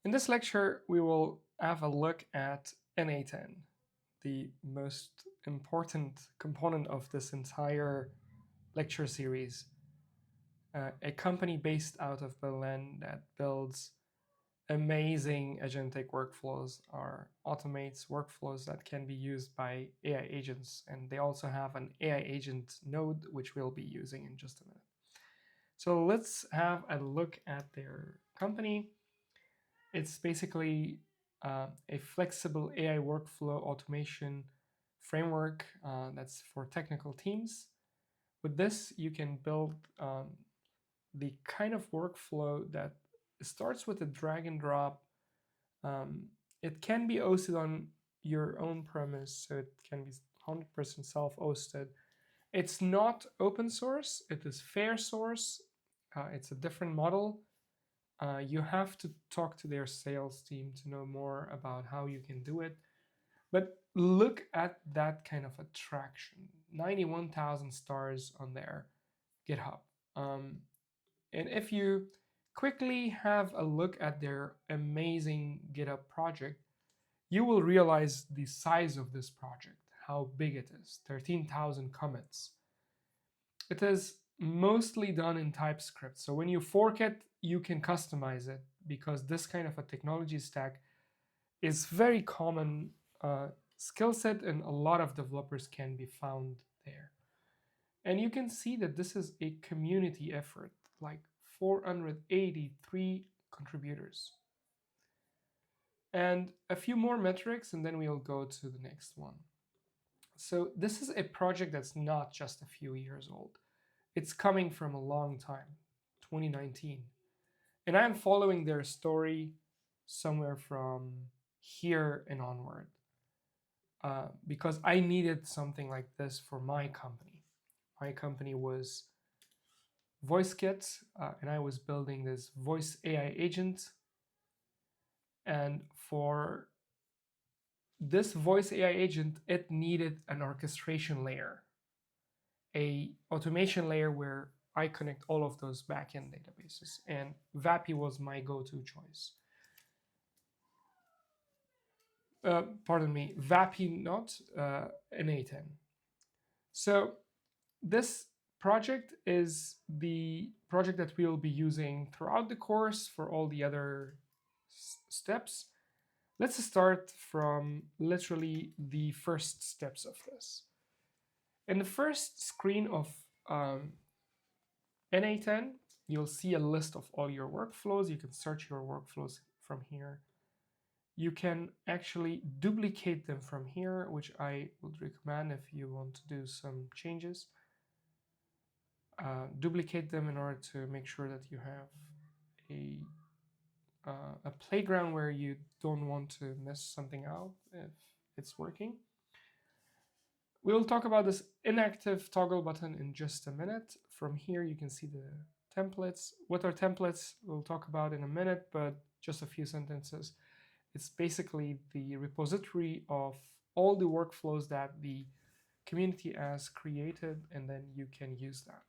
In this lecture, we will have a look at n8n, the most important component of this entire lecture series. A company based out of Berlin that builds amazing agentic workflows or automates workflows that can be used by AI agents. And they also have an AI agent node, which we'll be using in just a minute. So let's have a look at their company. It's basically a flexible AI workflow automation framework that's for technical teams. With this, you can build the kind of workflow that starts with a drag and drop. It can be hosted on your own premise, so it can be 100% self-hosted. It's not open source, it is fair source. It's a different model. You have to talk to their sales team to know more about how you can do it. But look at that kind of attraction. 91,000 stars on their GitHub. And if you quickly have a look at their amazing GitHub project, you will realize the size of this project, how big it is, 13,000 commits. It is mostly done in TypeScript. So when you fork it, you can customize it because this kind of a technology stack is very common skill set and a lot of developers can be found there. And you can see that this is a community effort, like 483 contributors. And a few more metrics, and then we'll go to the next one. So this is a project that's not just a few years old. It's coming from a long time, 2019. And I'm following their story somewhere from here and onward because I needed something like this for my company. My company was VoiceKit, and I was building this voice AI agent. And for this voice AI agent, it needed an orchestration layer, a automation layer where I connect all of those backend databases. And Vapi was my go-to choice. Pardon me, Vapi, not n8n. So this project is the project that we'll be using throughout the course for all the other steps. Let's start from literally the first steps of this. In the first screen of n8n, you'll see a list of all your workflows. You can search your workflows from here. You can actually duplicate them from here, which I would recommend if you want to do some changes. Duplicate them in order to make sure that you have a playground where you don't want to miss something out if it's working. We'll talk about this inactive toggle button in just a minute. From here, you can see the templates. What are templates? We'll talk about in a minute, but just a few sentences. It's basically the repository of all the workflows that the community has created, and then you can use that.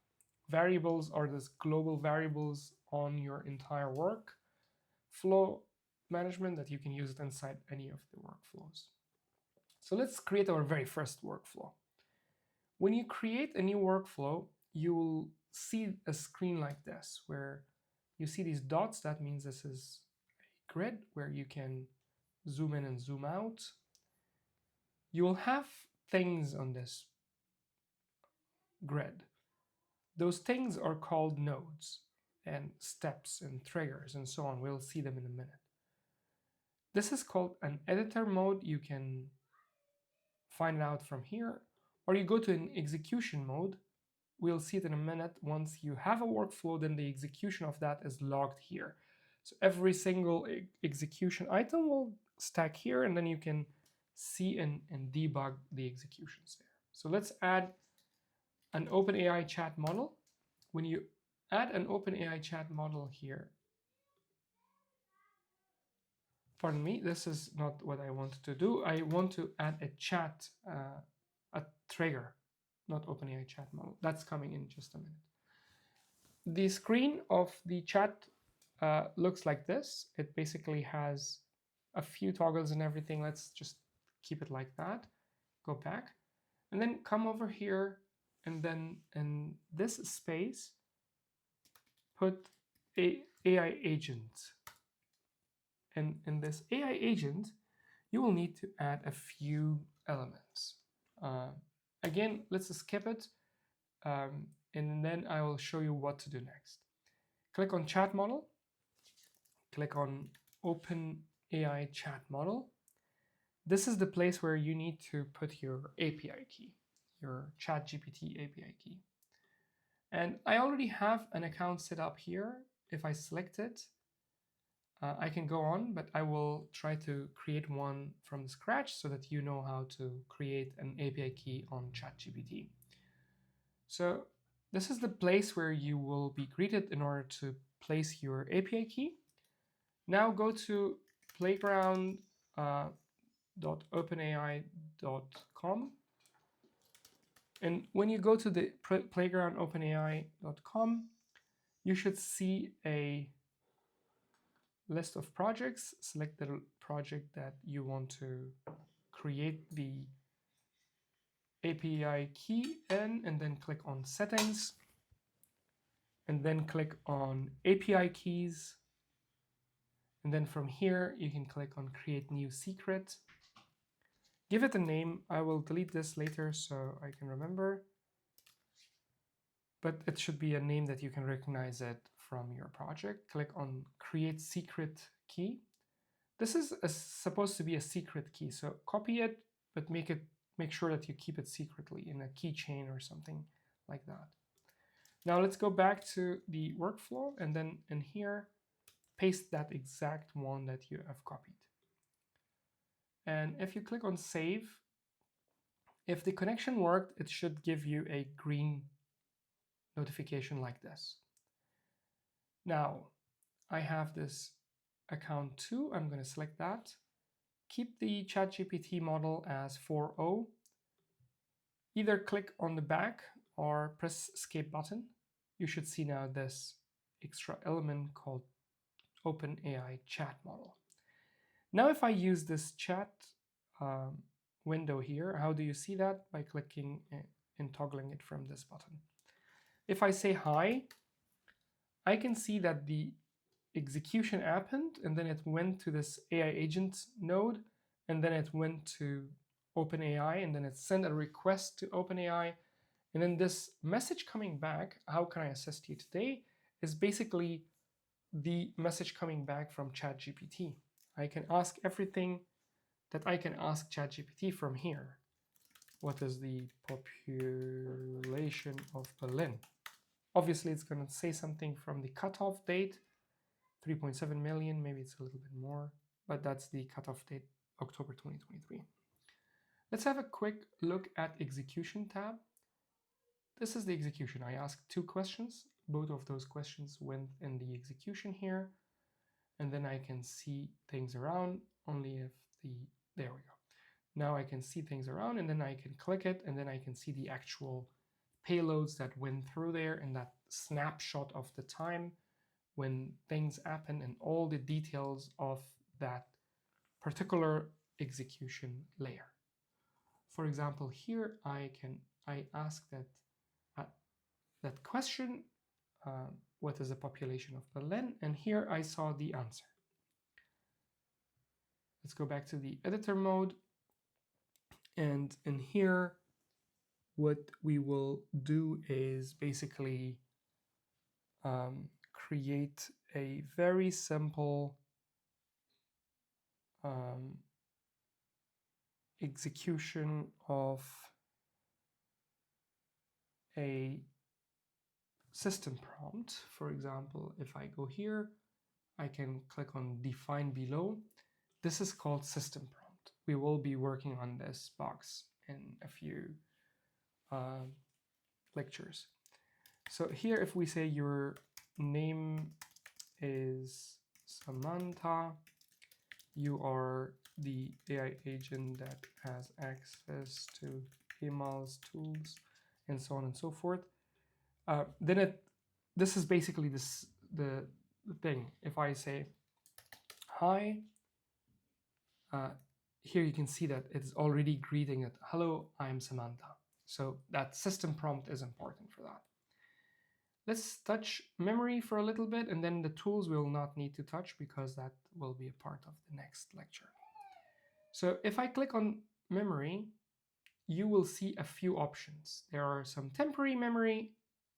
Variables are these global variables on your entire workflow management that you can use it inside any of the workflows. So let's create our very first workflow. When you create a new workflow, you will see a screen like this, where you see these dots. That means this is a grid where you can zoom in and zoom out. You will have things on this grid. Those things are called nodes and steps and triggers and so on. We'll see them in a minute. This is called an editor mode. You can find it out from here, or you go to an execution mode. We'll see it in a minute. Once you have a workflow, then the execution of that is logged here. So every single execution item will stack here, and then you can see and debug the executions there. So let's add an OpenAI chat model. When you add an OpenAI chat model here, pardon me, this is not what I wanted to do. I want to add a chat, a trigger, not OpenAI chat model. That's coming in just a minute. The screen of the chat looks like this. It basically has a few toggles and everything. Let's just keep it like that. Go back and then come over here, and then in this space put a AI agent. And in this AI agent, you will need to add a few elements. Again, let's skip it, and then I will show you what to do next. Click on Chat Model, click on OpenAI Chat Model. This is the place where you need to put your API key, your ChatGPT API key. And I already have an account set up here. If I select it, I can go on, but I will try to create one from scratch so that you know how to create an API key on ChatGPT. So this is the place where you will be greeted in order to place your API key. Now go to playground.openai.com. And when you go to the playground.openai.com, you should see a list of projects. Select the project that you want to create the API key in, and then click on Settings, and then click on API Keys. And then from here, you can click on Create New Secret. Give it a name. I will delete this later so I can remember. But it should be a name that you can recognize it from your project. Click on Create Secret Key. This is supposed to be a secret key, so copy it, but make sure that you keep it secretly in a keychain or something like that. Now let's go back to the workflow, and then in here, paste that exact one that you have copied. And if you click on Save, if the connection worked, it should give you a green notification like this. Now, I have this account 2. I'm going to select that. Keep the ChatGPT model as 4.0. Either click on the back or press escape button. You should see now this extra element called OpenAI chat model. Now if I use this chat window here, how do you see that? By clicking and toggling it from this button. If I say hi, I can see that the execution happened, and then it went to this AI agent node, and then it went to OpenAI, and then it sent a request to OpenAI. And then this message coming back, how can I assist you today, is basically the message coming back from ChatGPT. I can ask everything that I can ask ChatGPT from here. What is the population of Berlin? Obviously, it's going to say something from the cutoff date, 3.7 million, maybe it's a little bit more, but that's the cutoff date, October 2023. Let's have a quick look at execution tab. This is the execution. I asked 2 questions. Both of those questions went in the execution here. And then I can see things around only if there we go. Now I can see things around, and then I can click it, and then I can see the actual payloads that went through there and that snapshot of the time when things happen and all the details of that particular execution layer. For example, here I ask that question, what is the population of Berlin? And here I saw the answer. Let's go back to the editor mode. And in here, what we will do is basically create a very simple execution of a system prompt. For example, if I go here, I can click on define below. This is called system prompt. We will be working on this box in a few lectures. So here, if we say your name is Samantha, you are the AI agent that has access to emails, tools, and so on and so forth. Then this is basically the thing. If I say, hi, here you can see that it's already greeting it. Hello, I'm Samantha. So that system prompt is important for that. Let's touch memory for a little bit, and then the tools we will not need to touch because that will be a part of the next lecture. So if I click on memory, you will see a few options. There are some temporary memory,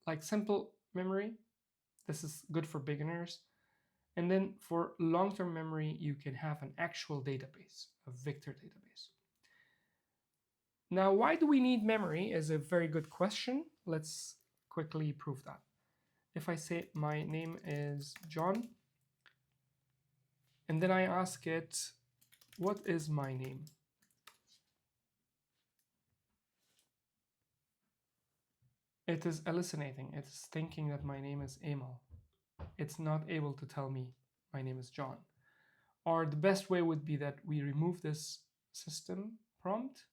like simple memory. This is good for beginners. And then for long-term memory, you can have an actual database, a vector database. Now, why do we need memory is a very good question. Let's quickly prove that. If I say my name is John, and then I ask it, what is my name? It is hallucinating. It's thinking that my name is Emil. It's not able to tell me my name is John. Or the best way would be that we remove this system prompt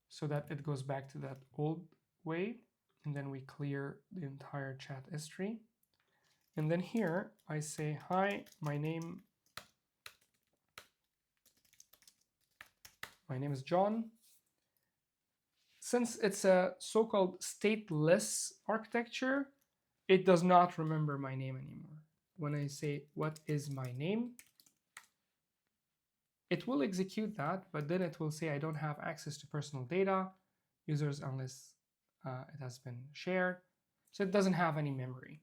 so that it goes back to that old way, and then we clear the entire chat history. And then here I say, hi, my name is John. Since it's a so-called stateless architecture, it does not remember my name anymore. When I say, what is my name? It will execute that, but then it will say, I don't have access to personal data, users unless it has been shared. So it doesn't have any memory.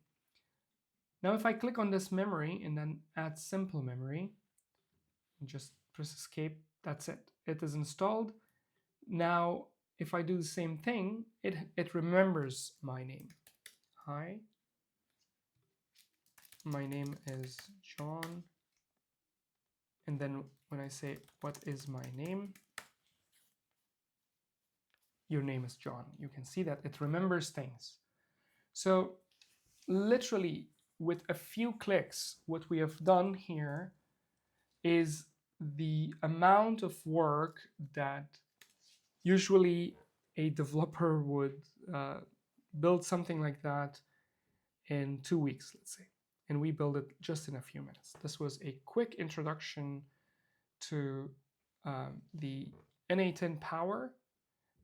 Now, if I click on this memory and then add simple memory, and just press escape, that's it. It is installed. Now, if I do the same thing, it remembers my name. Hi, my name is John. And then when I say, what is my name? Your name is John. You can see that it remembers things. So literally with a few clicks, what we have done here is the amount of work that usually a developer would build something like that in 2 weeks, let's say. And we build it just in a few minutes. This was a quick introduction to the n8n power,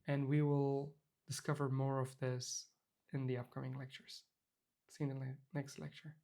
and we will discover more of this in the upcoming lectures. See you in the next lecture.